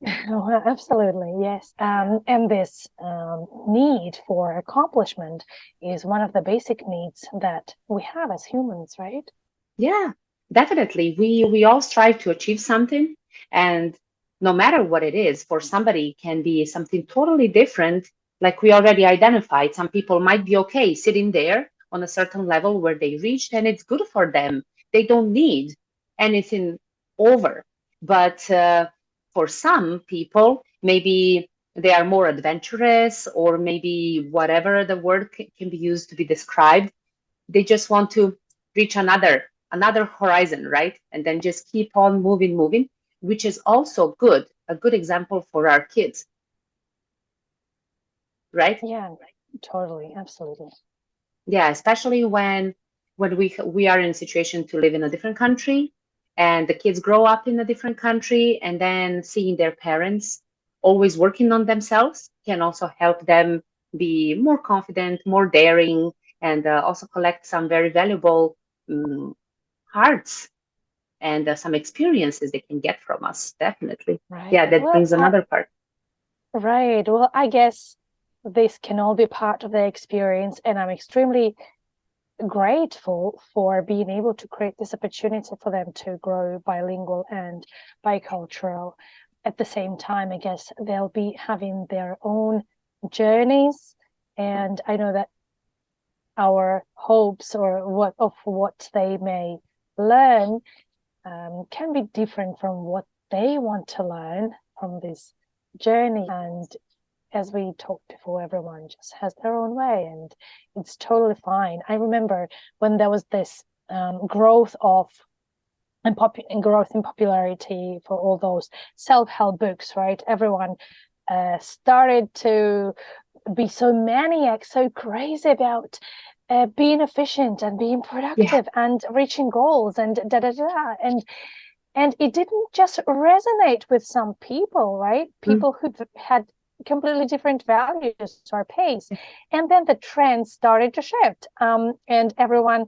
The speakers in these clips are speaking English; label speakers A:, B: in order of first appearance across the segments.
A: Oh, absolutely, yes. And this need for accomplishment is one of the basic needs that we have as humans, right?
B: Yeah, definitely. We all strive to achieve something, and no matter what it is, for somebody can be something totally different. Like we already identified, some people might be okay sitting there on a certain level where they reached, and it's good for them. They don't need anything over. But for some people, maybe they are more adventurous, or maybe whatever the word can be used to be described, they just want to reach another horizon, right? And then just keep on moving, which is also good, a good example for our kids, right?
A: Yeah, totally, absolutely.
B: Yeah, especially when we are in a situation to live in a different country, and the kids grow up in a different country, and then seeing their parents always working on themselves can also help them be more confident, more daring, and also collect some very valuable um, hearts and some experiences they can get from us. Definitely. Yeah,
A: Right.
B: that brings another part.
A: Right. Well, I guess this can all be part of the experience, and I'm extremely grateful for being able to create this opportunity for them to grow bilingual and bicultural. At the same time, I guess they'll be having their own journeys, and I know that our hopes or what they may learn can be different from what they want to learn from this journey. And as we talked before, everyone just has their own way, and it's totally fine. I remember when there was this growth of and growth in popularity for all those self-help books, right? Everyone started to be so maniac, so crazy about being efficient and being
B: Yeah.
A: productive and reaching goals and da da da. And it didn't just resonate with some people, right?
B: Mm.
A: People who had completely different values or pace. And then the trend started to shift. And everyone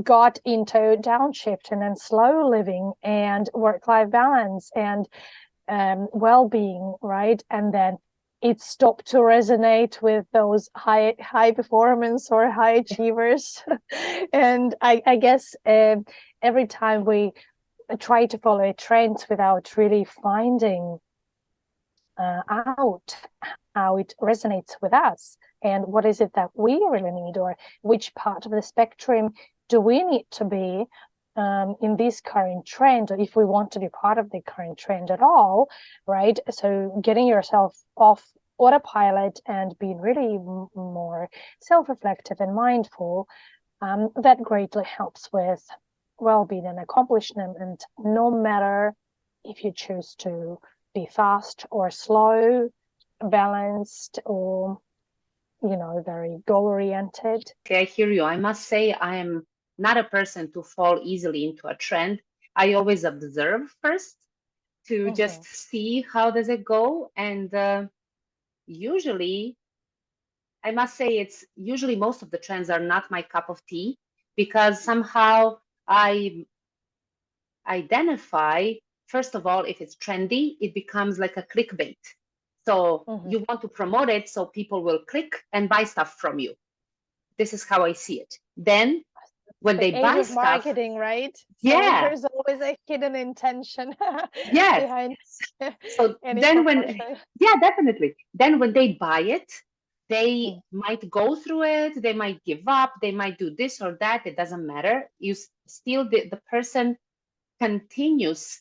A: got into downshift and then slow living and work-life balance and well-being, right? And then it stopped to resonate with those high performance or high achievers. And I guess every time we try to follow a trend without really finding out how it resonates with us and what is it that we really need, or which part of the spectrum do we need to be in this current trend, or if we want to be part of the current trend at all, right? So getting yourself off autopilot and being really more self-reflective and mindful, that greatly helps with well-being and accomplishment. And no matter if you choose to be fast or slow, balanced or, very goal-oriented.
B: Okay, I hear you. I must say, I am not a person to fall easily into a trend. I always observe first to just
A: Mm-hmm.
B: see how does it go, and usually, I must say, it's usually most of the trends are not my cup of tea because somehow I identify, first of all, if it's trendy, it becomes like a clickbait. So
A: Mm-hmm.
B: you want to promote it so people will click and buy stuff from you. This is how I see it. Then when
A: The
B: they
A: age
B: buy
A: of
B: stuff,
A: marketing, right? So
B: yeah,
A: there's always a hidden intention
B: yes.
A: behind
B: So
A: any
B: then when,
A: promotion.
B: yeah, definitely. Then when they buy it, they
A: Mm.
B: might go through it, they might give up, they might do this or that. It doesn't matter. Still, the person continues.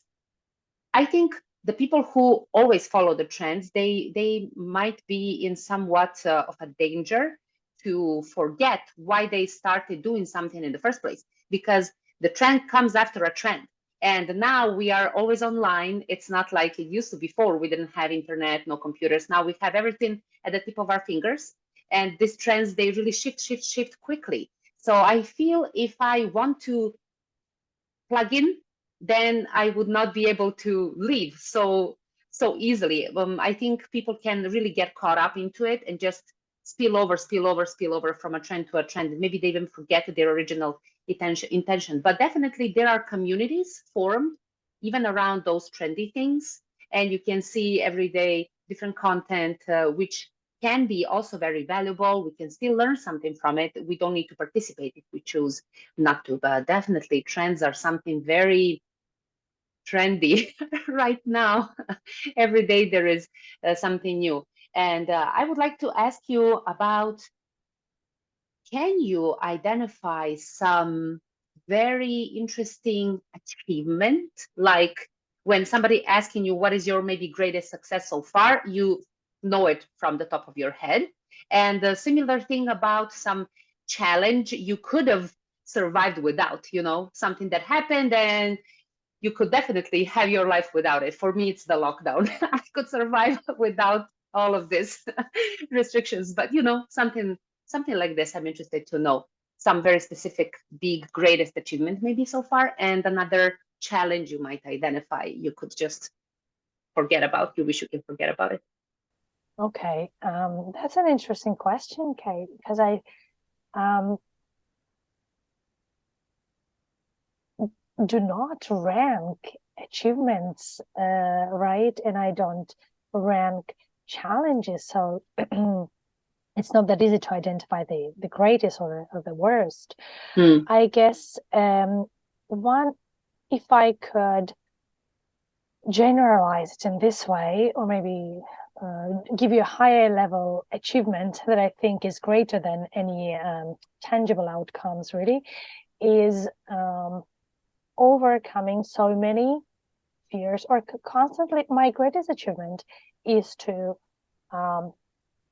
B: I think the people who always follow the trends, they might be in somewhat of a danger to forget why they started doing something in the first place, because the trend comes after a trend. And now we are always online. It's not like it used to before. We didn't have internet, no computers. Now we have everything at the tip of our fingers. And these trends, they really shift quickly. So I feel if I want to plug in, then I would not be able to leave so easily. I think people can really get caught up into it and just spill over from a trend to a trend. Maybe they even forget their original intention. But definitely there are communities formed even around those trendy things. and you can see every day different content, which can be also very valuable. We can still learn something from it. We don't need to participate if we choose not to, but definitely trends are something very trendy right now. Every day there is something new. And I would like to ask you about, can you identify some very interesting achievement? Like when somebody asking you, what is your maybe greatest success so far? You know it from the top of your head. And a similar thing about some challenge you could have survived without, something that happened and you could definitely have your life without it. For me, it's the lockdown. I could survive without all of this restrictions, but something like this. I'm interested to know some very specific, big, greatest achievement maybe so far, and another challenge you might identify you could just forget about. You wish you can forget about it.
A: Okay, that's an interesting question, Kate, because I do not rank achievements, right? And I don't rank challenges. So it's not that easy to identify the greatest or the worst. I guess one, if I could generalize it in this way, or maybe give you a higher level achievement that I think is greater than any tangible outcomes, really, is overcoming so many fears, or constantly. My greatest achievement is to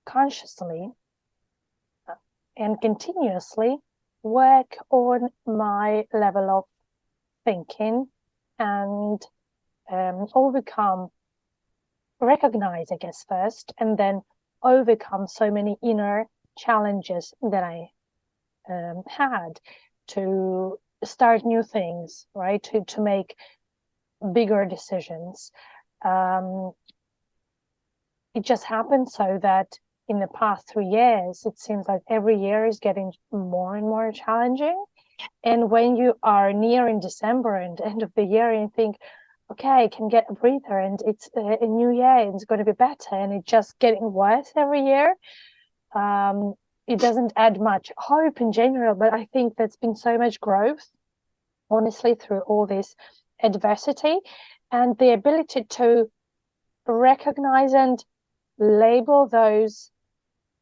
A: consciously and continuously work on my level of thinking and recognize, I guess, first, and then overcome so many inner challenges that I had to start new things, right? To make bigger decisions. It just happened so that in the past 3 years, it seems like every year is getting more and more challenging. And when you are nearing December and end of the year, and you think, okay, I can get a breather, and it's a new year, and it's going to be better, and it's just getting worse every year. It doesn't add much hope in general, but I think there's been so much growth, honestly, through all this adversity, and the ability to recognize and label those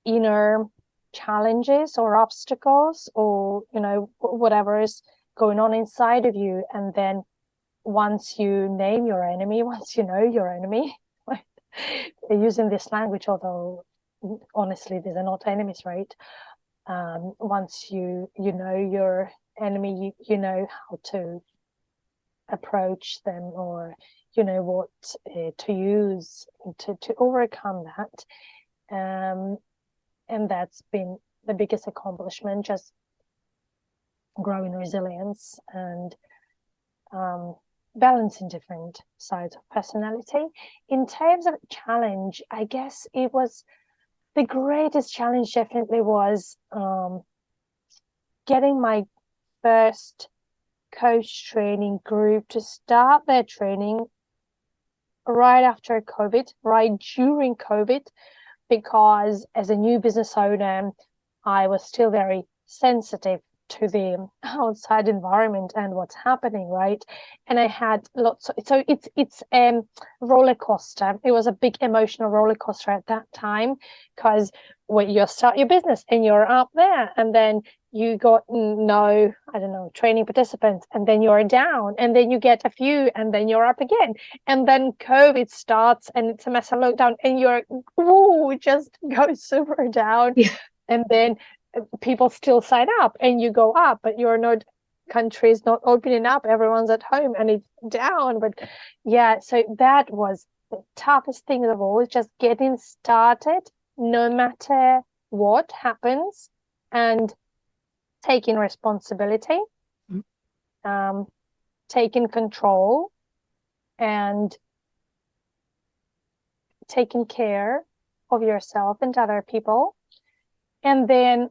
A: inner challenges or obstacles, or whatever is going on inside of you, and then once you name your enemy, once you know your enemy, using this language, although honestly these are not enemies, right? Once you know your enemy, you know how to approach them, or you know what to use to overcome that. And that's been the biggest accomplishment, just growing resilience and balancing different sides of personality. In terms of challenge, I guess it was the greatest challenge, definitely was getting my first coach training group to start their training right after COVID, right during COVID, because as a new business owner, I was still very sensitive to the outside environment and what's happening, right? And I had lots of, so it's roller coaster. It was a big emotional roller coaster at that time, because when you start your business and you're up there, and then you got no, I don't know, training participants, and then you're down, and then you get a few, and then you're up again, and then COVID starts and it's a massive lockdown, and you're just go super down.
B: Yeah.
A: And then people still sign up and you go up, but you're not, countries not opening up, everyone's at home and it's down. But yeah, so that was the toughest thing of all, is just getting started no matter what happens, and taking responsibility, taking control, and taking care of yourself and other people. And then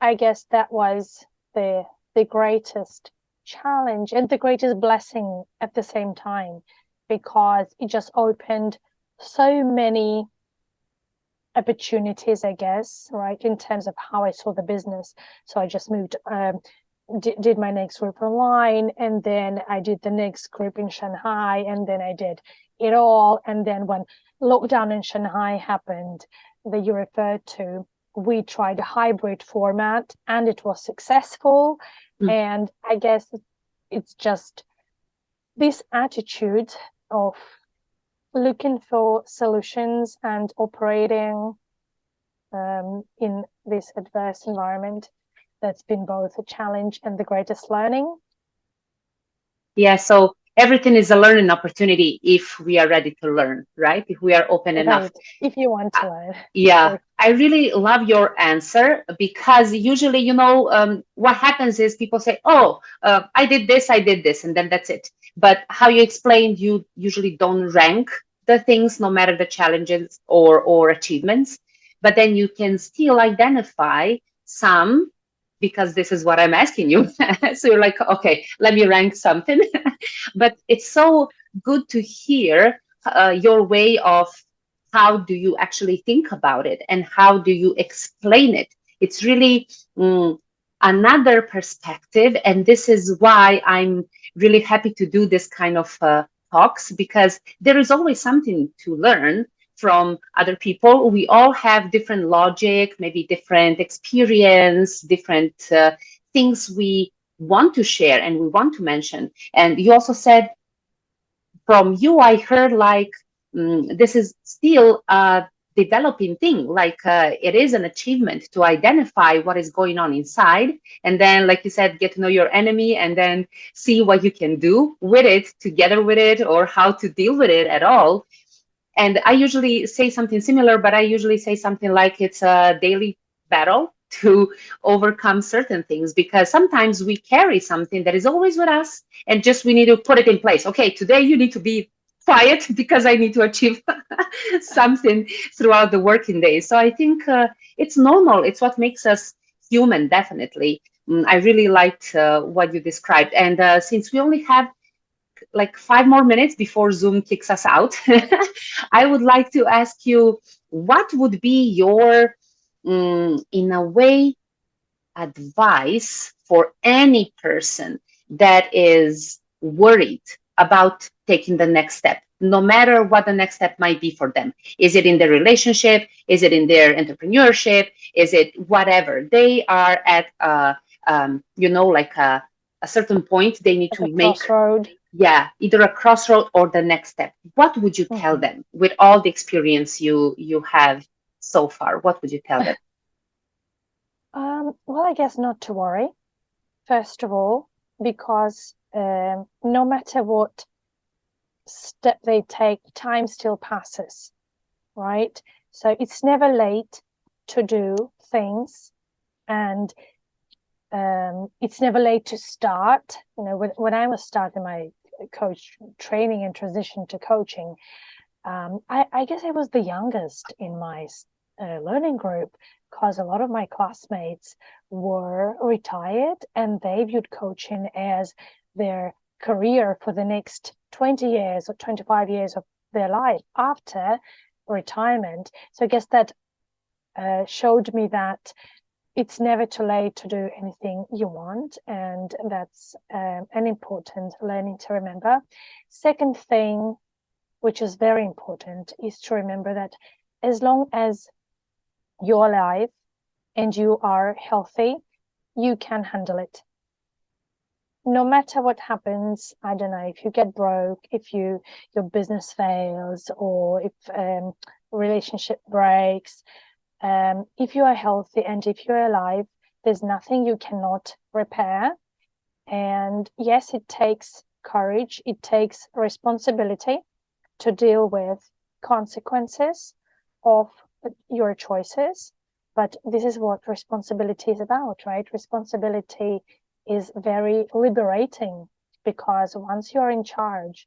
A: I guess that was the greatest challenge and the greatest blessing at the same time, because it just opened so many opportunities, I guess, right, in terms of how I saw the business. So I just moved, did my next group online, and then I did the next group in Shanghai, and then I did it all. And then when lockdown in Shanghai happened, that you referred to, we tried a hybrid format and it was successful. And I guess it's just this attitude of looking for solutions and operating in this adverse environment that's been both a challenge and the greatest learning.
B: Yeah, so everything is a learning opportunity if we are ready to learn, right? If we are open enough.
A: If you want to learn.
B: Yeah, I really love your answer, because usually, you know, what happens is people say, oh, I did this, and then that's it. But how you explained, you usually don't rank the things, no matter the challenges or achievements, but then you can still identify some, because this is what I'm asking you. So you're like, okay, let me rank something. But it's so good to hear your way of how do you actually think about it and how do you explain it. It's really another perspective. And this is why I'm really happy to do this kind of talks, because there is always something to learn from other people. We all have different logic, maybe different experience, different things we want to share and we want to mention. And you also said, from you, I heard like this is still a developing thing. Like it is an achievement to identify what is going on inside, and then, like you said, get to know your enemy, and then see what you can do with it, together with it, or how to deal with it at all. And I usually say something similar, but I usually say something like it's a daily battle to overcome certain things, because sometimes we carry something that is always with us and just we need to put it in place. Okay, today you need to be quiet because I need to achieve something throughout the working day. So I think it's normal. It's what makes us human, definitely. I really liked what you described. And since we only have like 5 more minutes before Zoom kicks us out, I would like to ask you, what would be your, in a way, advice for any person that is worried about taking the next step, no matter what the next step might be for them? Is it in their relationship? Is it in their entrepreneurship? Is it whatever? They are at, you know, like a certain point they need to make.
A: Crossroad.
B: Yeah, either a crossroad or the next step. What would you tell them with all the experience you have so far? What would you tell them?
A: Well, I guess not to worry, first of all, because no matter what step they take, time still passes, right? So it's never late to do things, and it's never late to start. You know, when I was starting my coach training and transition to coaching, I guess I was the youngest in my learning group, because a lot of my classmates were retired and they viewed coaching as their career for the next 20 years or 25 years of their life after retirement. So I guess that showed me that it's never too late to do anything you want, and that's an important learning to remember. Second thing, which is very important, is to remember that as long as you're alive and you are healthy, you can handle it. No matter what happens, I don't know, if you get broke, if your business fails, or if relationship breaks, if you are healthy and if you're alive, there's nothing you cannot repair. And yes, it takes courage, it takes responsibility to deal with consequences of your choices. But this is what responsibility is about, right? Responsibility is very liberating, because once you're in charge,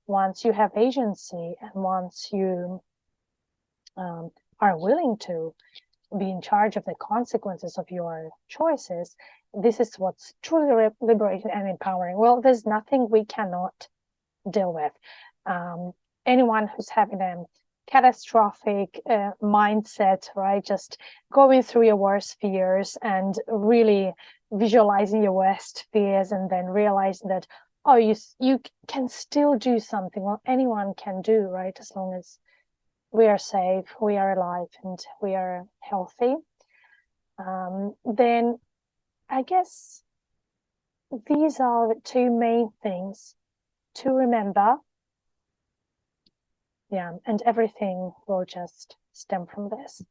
A: once you have agency, and once you are willing to be in charge of the consequences of your choices, this is what's truly liberating and empowering. Well, there's nothing we cannot deal with. anyone who's having a catastrophic mindset, right? Just going through your worst fears and really visualizing your worst fears, and then realizing that, oh, you can still do something. Well, anyone can do, right? As long as we are safe, we are alive, and we are healthy. Then I guess these are the two main things to remember. Yeah, and everything will just stem from this.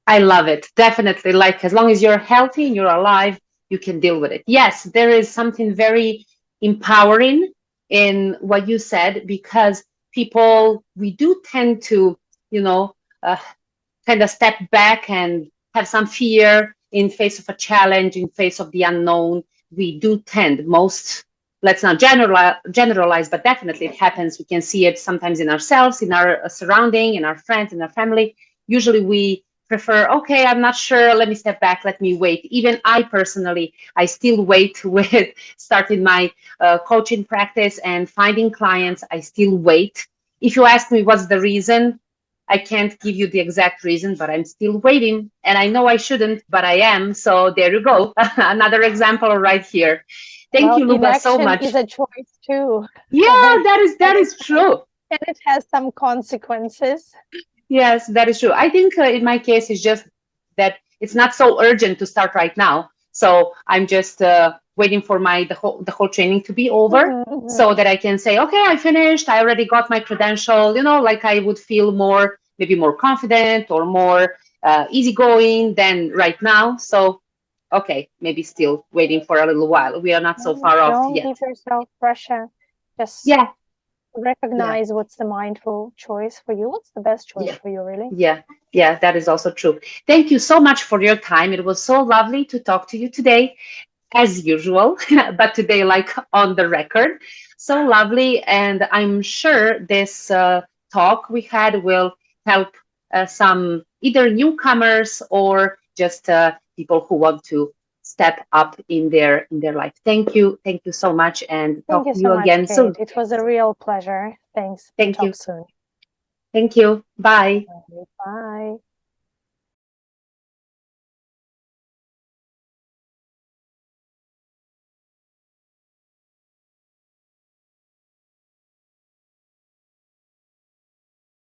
B: I love it. Definitely. Like, as long as you're healthy and you're alive, you can deal with it. Yes, there is something very empowering in what you said, because people, we do tend to, kind of step back and have some fear in face of a challenge, in face of the unknown. We do tend, most, let's not generalize, but definitely it happens. We can see it sometimes in ourselves, in our surrounding, in our friends, in our family. Usually we prefer, okay, I'm not sure, let me step back, let me wait. Even I personally, I still wait with starting my coaching practice and finding clients. I still wait. If you ask me what's the reason, I can't give you the exact reason, but I'm still waiting. And I know I shouldn't, but I am. So there you go. Another example right here. Thank you, Luba, so much.
A: Inaction is a choice too.
B: Yeah, that is true.
A: And it has some consequences.
B: Yes, that is true. I think in my case, it's just that it's not so urgent to start right now. So I'm just waiting for the whole training to be over, so that I can say, okay, I finished. I already got my credential. Like I would feel maybe more confident or more easygoing than right now. So, okay, maybe still waiting for a little while. We are not so far off
A: Don't
B: yet.
A: give yourself pressure. Just recognize what's the mindful choice for you. What's the best choice for you, really?
B: Yeah, that is also true. Thank you so much for your time. It was so lovely to talk to you today, as usual, but today, like, on the record. So lovely. And I'm sure this talk we had will help some either newcomers or just people who want to step up in their life. Thank you so much, and talk to you again soon.
A: It was a real pleasure. Thanks.
B: Thank you.
A: Talk soon.
B: Thank you. Bye.
A: Bye.